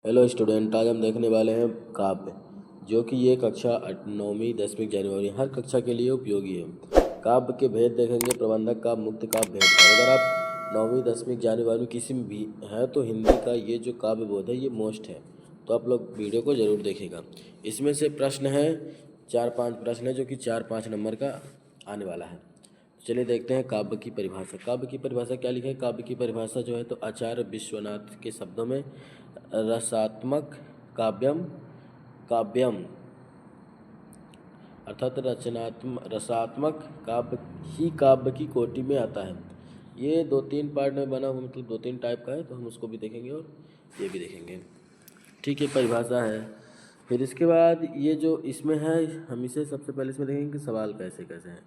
Hello student, आज हम देखने वाले हैं काव्य, जो कि ये कक्षा 9वीं 10वीं जनवरी हर कक्षा के लिए उपयोगी है। काव्य के भेद देखेंगे, प्रबंधक काव्य, मुक्त काव्य, भेद काव्य। अगर आप 9वीं 10वीं जनवरी में किसी में भी हैं तो हिंदी का ये जो काव्य बोध है ये मोस्ट है, तो आप लोग वीडियो को ज़रूर देखेगा। इसमें से प्रश्न है 4-5 प्रश्न है, जो कि 4-5 नंबर का आने वाला है। चलिए देखते हैं काव्य की परिभाषा। काव्य की परिभाषा क्या लिखा है? काव्य की परिभाषा जो है तो आचार्य विश्वनाथ के शब्दों में रसात्मक काव्यम काव्यम अर्थात रसात्मक काव्य ही काव्य की कोटि में आता है। ये 2-3 पार्ट में बना हुआ, मतलब 2-3 टाइप का है, तो हम उसको भी देखेंगे और ये भी देखेंगे। ठीक है, परिभाषा है। फिर इसके बाद ये जो इसमें है, हम इसे सबसे पहले इसमें देखेंगे कि सवाल कैसे कैसे हैं,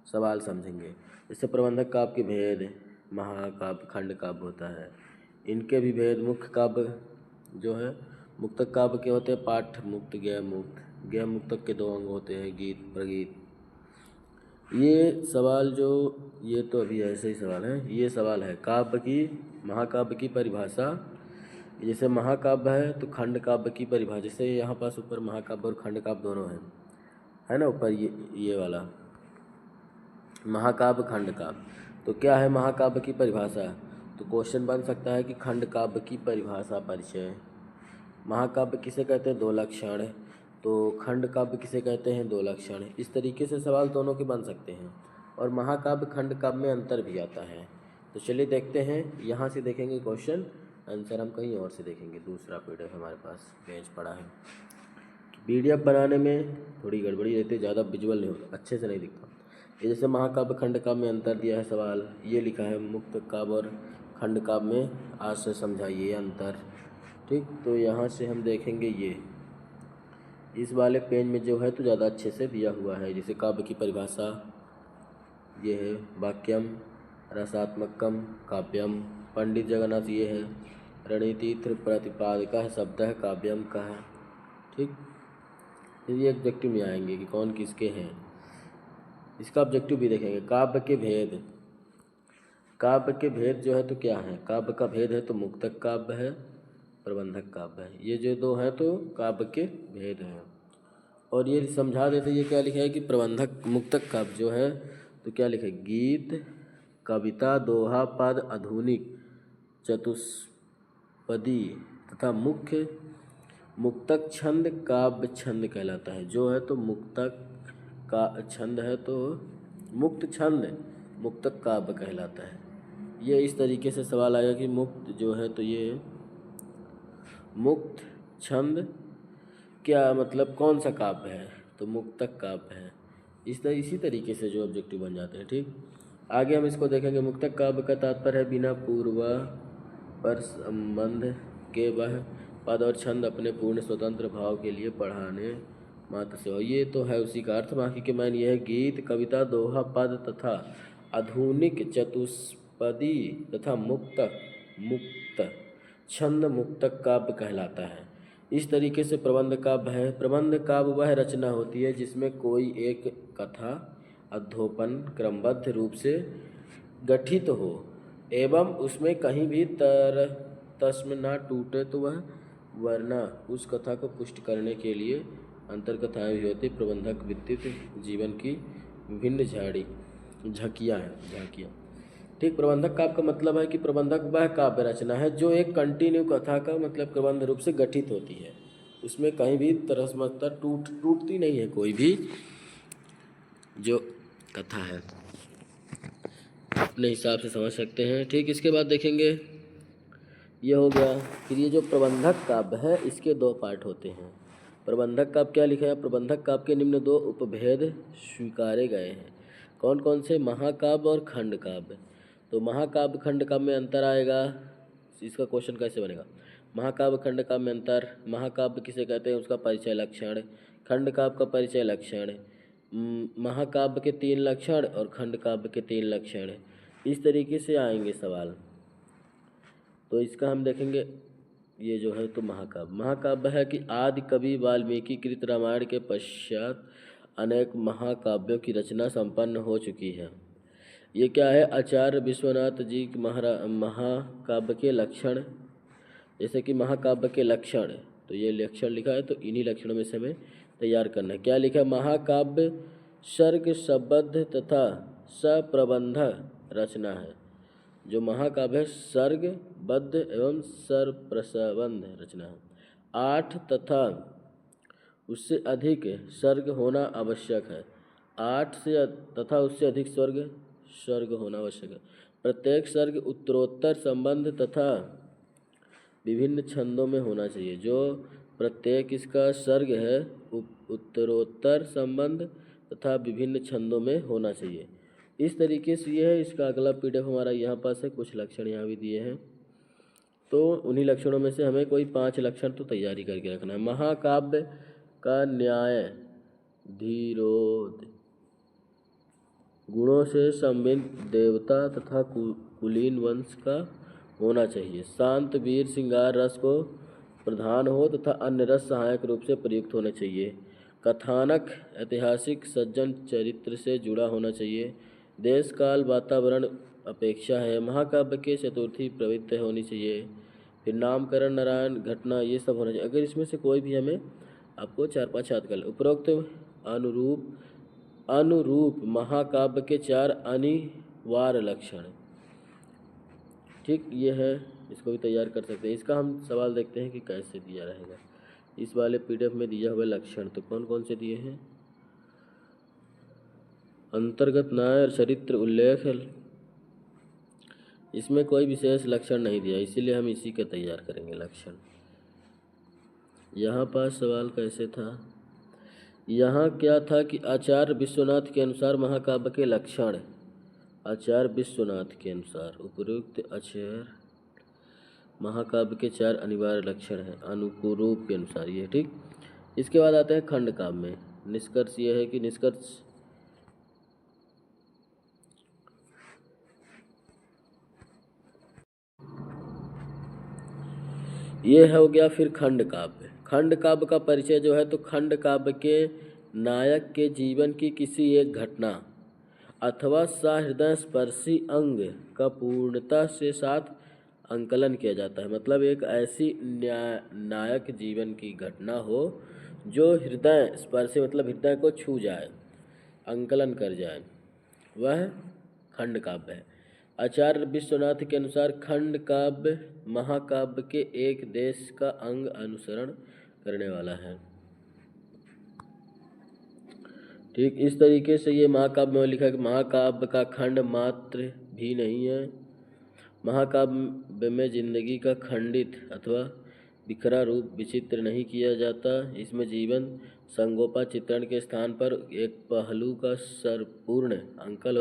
सवाल समझेंगे। जैसे प्रबंधक काव्य के भेद, महाकाव्य, खंड काव्य होता है, इनके भी भेद। मुख्य काव्य जो है, मुक्तक काव्य के होते हैं पाठ मुक्त, गय मुक्त। गय मुक्तक के 2 अंग होते हैं, गीत प्रगीत। ये सवाल जो, ये तो अभी ऐसे ही सवाल है। ये सवाल है काव्य की, महाकाव्य की परिभाषा। जैसे महाकाव्य है तो खंड काव्य की परिभाषा। जैसे यहाँ पास ऊपर महाकाव्य और खंड काव्य दोनों हैं, है ना, ऊपर ये वाला महाकाव्य, खंड काव्य। तो क्या है महाकाव्य की परिभाषा? तो क्वेश्चन बन सकता है कि खंड काव्य की परिभाषा परिचय। महाकाव्य किसे कहते हैं? 2 लक्षण। तो खंड काव्य किसे कहते हैं? 2 लक्षण। इस तरीके से सवाल दोनों के बन सकते हैं, और महाकाव्य खंड काव्य में अंतर भी आता है। तो चलिए देखते हैं, यहाँ से देखेंगे क्वेश्चन, आंसर हम कहीं और से देखेंगे। दूसरा पीडीएफ हमारे पास पेज पड़ा है। पीडीएफ बनाने में थोड़ी गड़बड़ी रहती है, ज़्यादा विजुअल नहीं होता, अच्छे से नहीं दिखता। ये जैसे महाकाव्य खंड काव्य में अंतर दिया है सवाल, ये लिखा है मुक्त काव्य और खंड काव्य में आज से समझाइए अंतर। ठीक, तो यहाँ से हम देखेंगे ये इस वाले पेज में जो है तो ज़्यादा अच्छे से दिया हुआ है। जैसे काव्य की परिभाषा ये है, वाक्यम रसात्मकम काव्यम। पंडित जगन्नाथ ये है, रणनीति प्रतिपादिका है, शब्द है काव्यम का है। ठीक, फिर ये ऑब्जेक्टिव में आएंगे कि कौन किसके हैं, इसका ऑब्जेक्टिव भी देखेंगे। काव्य के भेद, काव्य के भेद जो है तो क्या है? काव्य का भेद है तो मुक्तक काव्य है, प्रबंधक काव्य है। ये जो 2 हैं तो काव्य के भेद हैं। और ये समझा देते, ये क्या लिखा है कि प्रबंधक मुक्तक काव्य जो है तो क्या लिखा है? गीत, कविता, दोहा, पद, आधुनिक, चतुष्पदी तथा मुख्य मुक्तक छंद काव्य छंद कहलाता है। जो है तो मुक्तक का छंद है तो मुक्त छंद मुक्तक काव्य कहलाता है। ये इस तरीके से सवाल आएगा कि मुक्त जो है तो ये मुक्त छंद क्या मतलब कौन सा काव्य है? तो मुक्तक काव्य है। इसी तरीके से जो ऑब्जेक्टिव बन जाते हैं। ठीक, आगे हम इसको देखेंगे। मुक्तक काव्य का तात्पर्य है बिना पूर्व पर संबंध के वह पद और छंद अपने पूर्ण स्वतंत्र भाव के लिए पढ़ाने मात्र से हो। ये तो है उसी का अर्थ। बाकी के मान ये है गीत, कविता, दोहा, पद तथा आधुनिक, चतुष्पदी तथा मुक्तक मुक्त छंद मुक्तक काव्य कहलाता है। इस तरीके से प्रबंध काव्य है। प्रबंध काव्य वह रचना होती है जिसमें कोई एक कथा अध्योपन क्रमबद्ध रूप से गठित हो एवं उसमें कहीं भी तस्म न टूटे, तो वह वरना उस कथा को पुष्ट करने के लिए अंतर कथाएँ भी होती। प्रबंधक व्यक्तित्व जीवन की विभिन्न झांकियाँ हैं, झांकियाँ। ठीक, प्रबंधक काव्य का मतलब है कि प्रबंधक वह काव्य रचना है जो एक कंटिन्यू कथा का मतलब प्रबंध रूप से गठित होती है। उसमें कहीं भी तरसमता टूटती नहीं है कोई भी जो कथा है। अपने हिसाब से समझ सकते हैं। ठीक, इसके बाद देखेंगे, ये हो गया। फिर ये जो प्रबंधक काव्य है इसके 2 पार्ट होते हैं। प्रबंधक काव्य क्या लिखा है? प्रबंधक काव्य के निम्न 2 उपभेद स्वीकारे गए हैं। कौन कौन से? महाकाव्य और खंड काव्य। तो महाकाव्य खंड काव्य में अंतर आएगा। इसका क्वेश्चन कैसे बनेगा? महाकाव्य खंड काव्य में अंतर। महाकाव्य किसे कहते हैं? उसका परिचय लक्षण। खंड काव्य का परिचय लक्षण। महाकाव्य के 3 लक्षण और खंड काव्य के 3 लक्षण। इस तरीके से आएंगे सवाल। तो इसका हम देखेंगे। ये जो है तो महाकाव्य है कि आदि कवि वाल्मीकि कृत रामायण के पश्चात अनेक महाकाव्यों की रचना संपन्न हो चुकी है। ये क्या है? आचार्य विश्वनाथ जी महाकाव्य के लक्षण जैसे कि महाकाव्य के लक्षण, तो ये लक्षण लिखा है, तो इन्हीं लक्षणों में से हमें तैयार करना है। क्या लिखा है? महाकाव्य सर्ग सबद्ध तथा सप्रबंध रचना है। जो महाकाव्य है सर्गबद्ध एवं सरप्रसबंध रचना है। 8 तथा उससे अधिक सर्ग होना आवश्यक है। 8 से तथा उससे अधिक सर्ग होना आवश्यक है। प्रत्येक सर्ग उत्तरोत्तर संबंध तथा विभिन्न छंदों में होना चाहिए। जो प्रत्येक इसका सर्ग है उत्तरोत्तर संबंध तथा विभिन्न छंदों में होना चाहिए। इस तरीके से ये है। इसका अगला पीडीएफ हमारा यहाँ पास है, कुछ लक्षण यहाँ भी दिए हैं, तो उन्हीं लक्षणों में से हमें कोई 5 लक्षण तो तैयारी करके रखना है। महाकाव्य का न्याय धीरोद गुणों से संबंधित देवता तथा कुलीन वंश का होना चाहिए। शांत वीर श्रृंगार रस को प्रधान हो तथा अन्य रस सहायक रूप से प्रयुक्त होने चाहिए। कथानक ऐतिहासिक सज्जन चरित्र से जुड़ा होना चाहिए। देश काल वातावरण अपेक्षा है। महाकाव्य के चतुर्थी प्रवृत्ति होनी चाहिए। फिर नामकरण नारायण घटना ये सब होना चाहिए। अगर इसमें से कोई भी हमें आपको 4-5 याद कर ले। उपरोक्त अनुरूप महाकाव्य के 4 अनिवार्य लक्षण, ठीक ये है, इसको भी तैयार कर सकते हैं। इसका हम सवाल देखते हैं कि कैसे दिया रहेगा। इस वाले पीडीएफ में दिया हुआ लक्षण तो कौन कौन से दिए हैं? अंतर्गत न्याय और चरित्र उल्लेख, इसमें कोई विशेष लक्षण नहीं दिया, इसीलिए हम इसी का तैयार करेंगे लक्षण। यहाँ पास सवाल कैसे था? यहाँ क्या था कि आचार्य विश्वनाथ के अनुसार महाकाव्य के लक्षण, आचार्य विश्वनाथ के अनुसार उपयुक्त आचार्य महाकाव्य के 4 अनिवार्य लक्षण हैं अनुरूप के अनुसार, ये ठीक। इसके बाद आते हैं खंड काव्य में। निष्कर्ष ये है कि निष्कर्ष ये हो गया। फिर खंड काव्य, खंड काव्य का परिचय जो है, तो खंड काव्य के नायक के जीवन की किसी एक घटना अथवा सहृदय स्पर्शी अंग का पूर्णता से साथ अंकलन किया जाता है। मतलब एक ऐसी नायक जीवन की घटना हो जो हृदय स्पर्शी, मतलब हृदय को छू जाए, अंकलन कर जाए, वह खंड काव्य है। आचार्य विश्वनाथ के अनुसार खंड काव्य महाकाव्य के एक देश का अंग अनुसरण करने वाला है। ठीक इस तरीके से ये महाकाव्य में लिखा है कि महाकाव्य का खंड मात्र भी नहीं है। महाकाव्य में जिंदगी का खंडित अथवा बिखरा रूप विचित्र नहीं किया जाता। इसमें जीवन संगोपा चित्रण के स्थान पर एक पहलू का सरपूर्ण अंकलन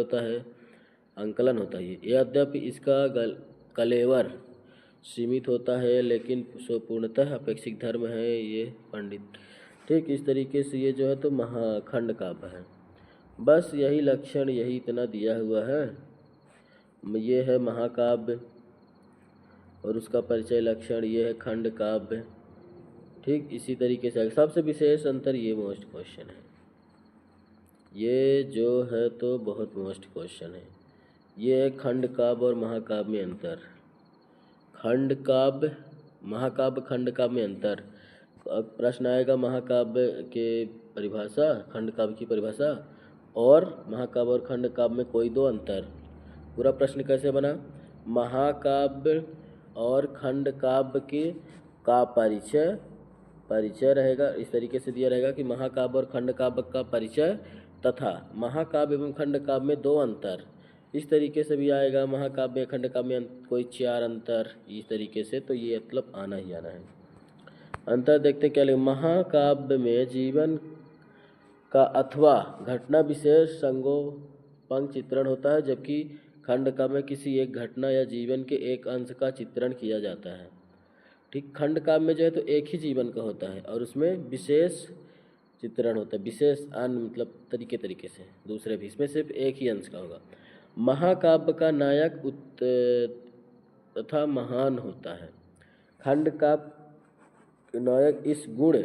होता है। यद्यपि इसका कलेवर सीमित होता है, लेकिन पूर्णतः अपेक्षिक धर्म है ये पंडित। ठीक इस तरीके से ये जो है तो महाखंड काव्य है। बस यही लक्षण, यही इतना दिया हुआ है। ये है महाकाव्य और उसका परिचय लक्षण, ये है खंड काव्य। ठीक इसी तरीके से सबसे विशेष अंतर ये मोस्ट क्वेश्चन है, ये जो है तो बहुत मोस्ट क्वेश्चन है। ये है खंड काव्य और महाकाव्य में अंतर। खंड काव्य महाकाव्य खंड काव्य में अंतर। अब प्रश्न आएगा महाकाव्य के परिभाषा, खंड काव्य की परिभाषा, और महाकाव्य और खंड काव्य में कोई 2 अंतर। पूरा प्रश्न कैसे बना? महाकाव्य और खंड काव्य के का परिचय रहेगा। इस तरीके से दिया रहेगा कि महाकाव्य और खंड काव्य का परिचय तथा महाकाव्य एवं खंड काव्य में 2 अंतर। इस तरीके से भी आएगा महाकाव्य खंड काव्य में कोई 4 अंतर, इस तरीके से। तो ये मतलब आना ही आना है। अंतर देखते क्या लगे। महाकाव्य में जीवन का अथवा घटना विशेष संगोपन चित्रण होता है, जबकि खंड काव्य में किसी एक घटना या जीवन के एक अंश का चित्रण किया जाता है। ठीक खंड काव्य में जो है तो एक ही जीवन का होता है और उसमें विशेष चित्रण होता है, विशेष मतलब तरीके से दूसरे भी, इसमें सिर्फ एक ही अंश का होगा। महाकाव्य का नायक तथा महान होता है। खंड काव्य नायक इस गुण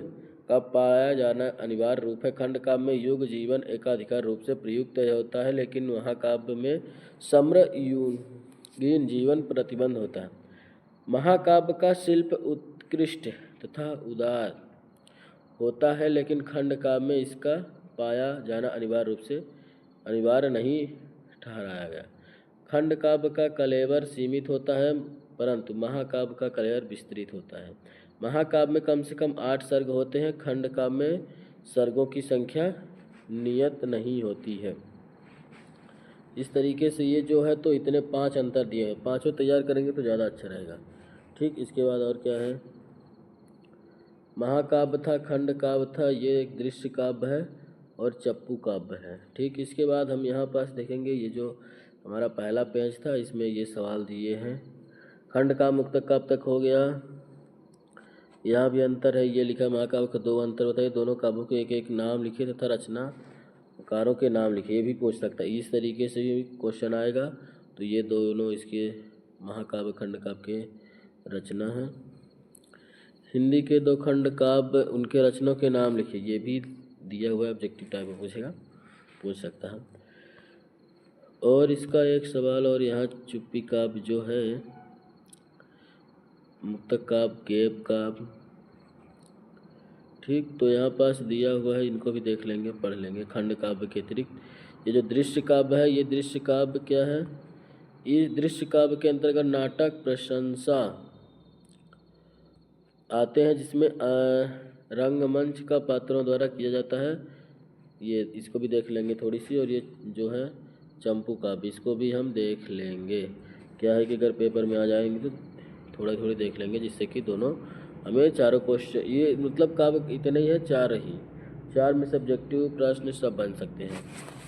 का पाया जाना अनिवार्य रूप है। खंड काव्य में युग जीवन एकाधिकार रूप से प्रयुक्त होता है, लेकिन महाकाव्य में सम्र युगीन जीवन प्रतिबंध होता है। महाकाव्य का शिल्प उत्कृष्ट तथा उदार होता है, लेकिन खंड काव्य में इसका पाया जाना अनिवार्य नहीं ठहराया गया। खंड काव्य का कलेवर सीमित होता है, परंतु महाकाव्य का कलेवर विस्तृत होता है। महाकाव्य में कम से कम 8 सर्ग होते हैं, खंड काव्य में सर्गों की संख्या नियत नहीं होती है। इस तरीके से ये जो है तो इतने 5 अंतर दिए हैं, पाँचों तैयार करेंगे तो ज़्यादा अच्छा रहेगा। ठीक, इसके बाद और क्या है, महाकाव्य था, खंड काव्य था, ये एक दृश्य काव्य है और चप्पू काव्य है। ठीक, इसके बाद हम यहाँ पास देखेंगे, ये जो हमारा पहला पेज था इसमें ये सवाल दिए हैं। खंड काव्य मुक्तक काव्य तक हो गया, यहाँ भी अंतर है, ये लिखा महाकाव्य का 2 अंतर बताइए, दोनों काव्यों के एक एक नाम लिखिए तथा रचनाकारों के नाम लिखिए। ये भी पूछ सकता है, इस तरीके से भी क्वेश्चन आएगा। तो ये दोनों इसके महाकाव्य खंड काव्य के रचना हैं। हिंदी के 2 खंड काव्य, उनके रचनों के नाम लिखिए, ये भी दिया हुआ है, ऑब्जेक्टिव टाइप में पूछ सकता है। और इसका एक सवाल और यहाँ चुप्पी काव्य जो है, मुक्तक काव्य, गेप काव्य। ठीक, तो यहाँ पास दिया हुआ है, इनको भी देख लेंगे, पढ़ लेंगे। खंड काव्य के अतिरिक्त ये जो दृश्य काव्य है, ये दृश्य काव्य क्या है, इस दृश्य काव्य के अंतर्गत नाटक, प्रशंसा आते हैं, जिसमें रंगमंच का पात्रों द्वारा किया जाता है। ये इसको भी देख लेंगे थोड़ी सी। और ये जो है चंपू काव्य, इसको भी हम देख लेंगे। क्या है कि अगर पेपर में आ जाएंगे तो थोड़ी देख लेंगे, जिससे कि दोनों हमें चारों क्वेश्चन, ये मतलब काव्य इतने ही है, 4 में सब्जेक्टिव प्रश्न सब बन सकते हैं।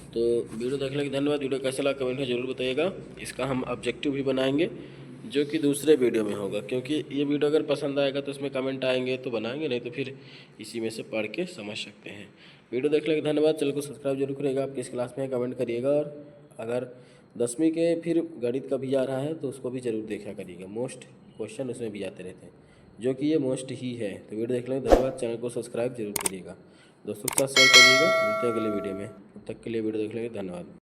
तो वीडियो देखने के धन्यवाद। वीडियो कैसा लगा कमेंट में ज़रूर बताइएगा। इसका हम ऑब्जेक्टिव भी बनाएंगे, जो कि दूसरे वीडियो में होगा, क्योंकि ये वीडियो अगर पसंद आएगा तो इसमें कमेंट आएंगे तो बनाएंगे, नहीं तो फिर इसी में से पढ़ के समझ सकते हैं। वीडियो देखने के धन्यवाद। चैनल को सब्सक्राइब जरूर करिएगा। आप किस क्लास में है कमेंट करिएगा, और अगर 10वीं के फिर गणित का भी आ रहा है तो उसको भी जरूर देखा करिएगा, मोस्ट क्वेश्चन उसमें भी आते रहते हैं, जो कि ये मोस्ट ही है। तो वीडियो देखने के धन्यवाद। चैनल को सब्सक्राइब जरूर करिएगा, दोस्तों के साथ शेयर करिएगा। मिलते हैं अगले वीडियो में, तब तक के लिए वीडियो देखने के धन्यवाद।